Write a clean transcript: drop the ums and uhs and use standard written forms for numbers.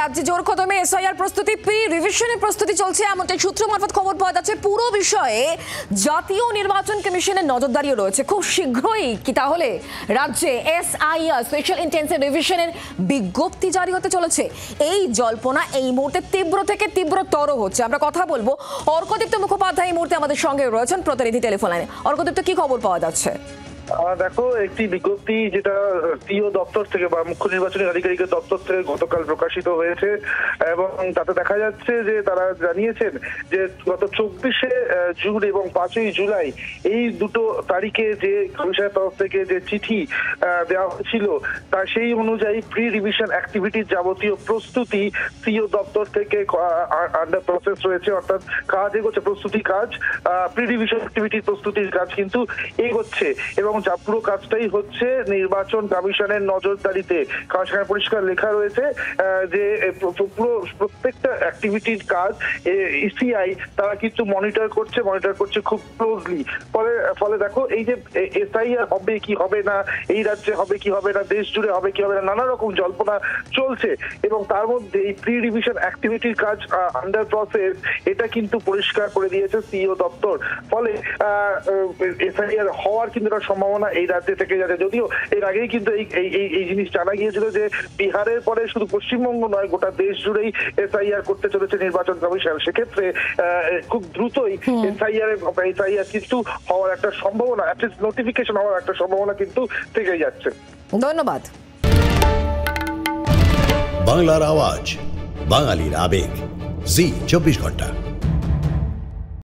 রাজ্যে জোর কদমে এসআইআর প্রস্তুতি, প্রি রিভিশনের প্রস্তুতি চলছে, এমনটাই সূত্র মারফত খবর পাওয়া যাচ্ছে। পুরো বিষয়ে জাতীয় নির্বাচন কমিশনের নজরদারিও রয়েছে। খুব শীঘ্রই কি তাহলে রাজ্যে এসআইআর স্পেশাল ইন্টেন্সিভ রিভিশনের বিজ্ঞপ্তি জারি হতে চলেছে? এই জল্পনা এই মুহূর্তে তীব্র থেকে তীব্রতর হচ্ছে। আমরা কথা বলবো অর্কদীপ্ত মুখোপাধ্যায় এই মুহূর্তে আমাদের সঙ্গে রয়েছেন প্রতিনিধি টেলিফোন লাইনে। অর্কদীপ্ত, কি খবর পাওয়া যাচ্ছে? দেখো, একটি বিজ্ঞপ্তি যেটা সিও দপ্তর থেকে বা মুখ্য নির্বাচনী আধিকারিকের দপ্তর থেকে গতকাল প্রকাশিত হয়েছে এবং তাতে দেখা যাচ্ছে যে তারা জানিয়েছেন যে গত 24শে জুন এবং 5ই জুলাই এই দুটো তারিখে যে কমিশনের তরফ থেকে যে চিঠি দেওয়া হয়েছিল তা সেই অনুযায়ী প্রি রিভিশন অ্যাক্টিভিটির যাবতীয় প্রস্তুতি সিও দপ্তর থেকে আন্ডার প্রসেস রয়েছে, অর্থাৎ কাজ এগোচ্ছে, প্রস্তুতি কাজ, প্রি রিভিশন অ্যাক্টিভিটির প্রস্তুতির কাজ কিন্তু এগোচ্ছে এবং যা পুরো কাজটাই হচ্ছে নির্বাচন কমিশনের নজরদারিতে। কারণ সেখানে পরিষ্কার লেখা রয়েছে যে পুরো প্রত্যেকটা অ্যাক্টিভিটির কাজ ইসিআই তারা কিন্তু মনিটর করছে খুব ক্লোজলি। ফলে দেখো, এই যে এসআইআর হবে কি হবে না, এই রাজ্যে হবে কি হবে না, দেশ জুড়ে হবে কি হবে না, নানা রকম জল্পনা চলছে এবং তার মধ্যে এই প্রি রিভিশন অ্যাক্টিভিটির কাজ আন্ডার প্রসেস, এটা কিন্তু পরিষ্কার করে দিয়েছে সিইও দপ্তর। ফলে এসআইআর হওয়ার কিন্তু একটা সম্ভাবনা এই রাজ্যে থেকে যাচ্ছে। যদিও এর আগেই কিন্তু এই জিনিস জানা গিয়েছিল যে বিহারের পরে শুধু পশ্চিমবঙ্গ নয়, গোটা দেশ জুড়েই এসআইআর করতে চলেছে নির্বাচন কমিশন। সেক্ষেত্রে খুব দ্রুতই এসআইআর কিন্তু হওয়ার একটা সম্ভাবনা, অ্যাটলিস্ট নোটিফিকেশন হওয়ার একটা সম্ভাবনা কিন্তু থেকে যাচ্ছে। ধন্যবাদ। বাংলার আওয়াজ, বাঙালির আবেগ, জি 24 ঘন্টা।